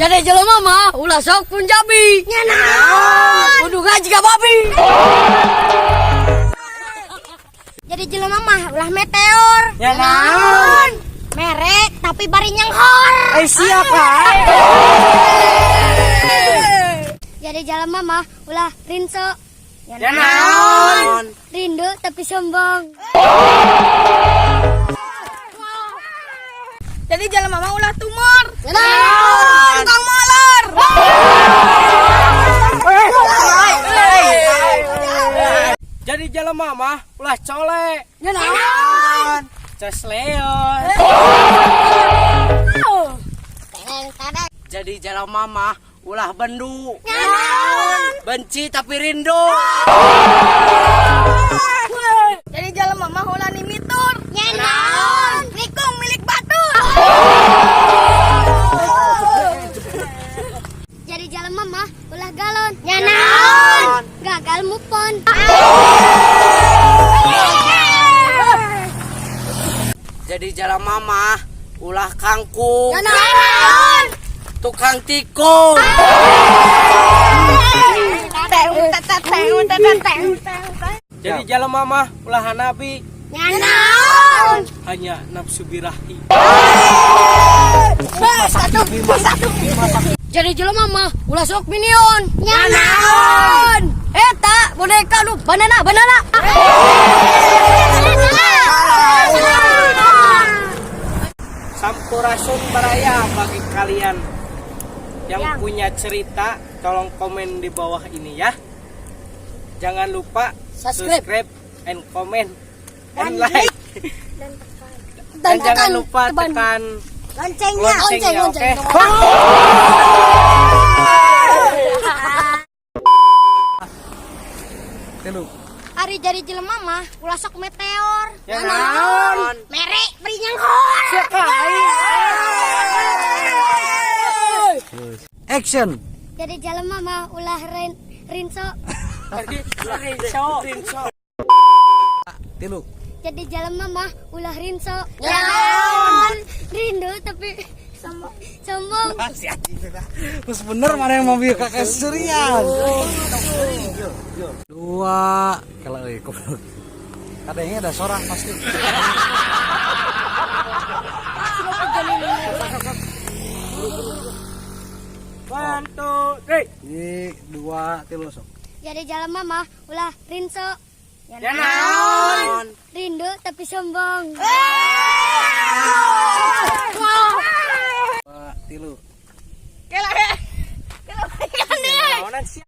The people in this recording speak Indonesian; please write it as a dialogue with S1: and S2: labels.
S1: Jadi jelema mah ulah sok Punjabi. Nya naon? Kudu ngaji ka babi.
S2: Jadi jelema mah ulah meteor.
S1: Nya naon?
S2: Merek tapi bari nyenghor.
S1: Ai sia kae.
S2: Jadi jelema mah ulah rinso.
S1: Nya naon?
S2: Rindu tapi sombong.
S3: Jadi jelema mah ulah tumor.
S2: Nya naon?
S3: Tukang molor.
S1: Jadi jelema mah ulah colek.
S2: Nya naon?
S1: Ces leon.
S2: Teng-teng.
S1: Jadi jelema mah ulah bendu.
S2: Nya naon?
S1: Benci tapi rindu.
S3: Jadi jelema mah ulah nimitur.
S2: Nya naon?
S3: Nikung milik batur.
S2: Jadi jelema mah ulah galon. Nya
S1: naon?
S2: Gagal mupon.
S1: Jadi jelema mah ulah kangkung.
S2: Nya naon?
S1: Tukang tikung. Jadi jelema mah ulah hanabi.
S2: Nya naon?
S1: Hanya nafsu birahi.
S2: Jadi jelema mah ulah sok minion.
S3: Nya naon?
S2: Eta boneka nu banana.
S1: Sampurasun baraya bagi kalian yang punya cerita, tolong komen di bawah ini ya. Jangan lupa subscribe and comment and like. Dan jangan lupa tekan loncengnya, oke?
S2: Ari jadi jelema mah ulah sok meteor.
S1: Ya naon?
S2: Merek beri nyenghor.
S4: Action.
S2: Jadi jelema mah ulah rinso.
S1: Rinso.
S4: Tilu.
S2: Jadi jelema mah ulah rinso.
S3: Nya naon?
S2: Rindu tapi sombong.
S4: Si anjing dah. Terus bener mana yang mau biar kakak Surian. Dua. Kalau goblok. Kadangnya ada sorak pasti.
S1: One, two, three.
S4: Ini dua tilu sok.
S2: Jadi jelema mah ulah rinso.
S1: Ya naon?
S2: Rindu tapi sombong.
S4: Dua tilu.
S3: Kela.
S1: Naonan sih.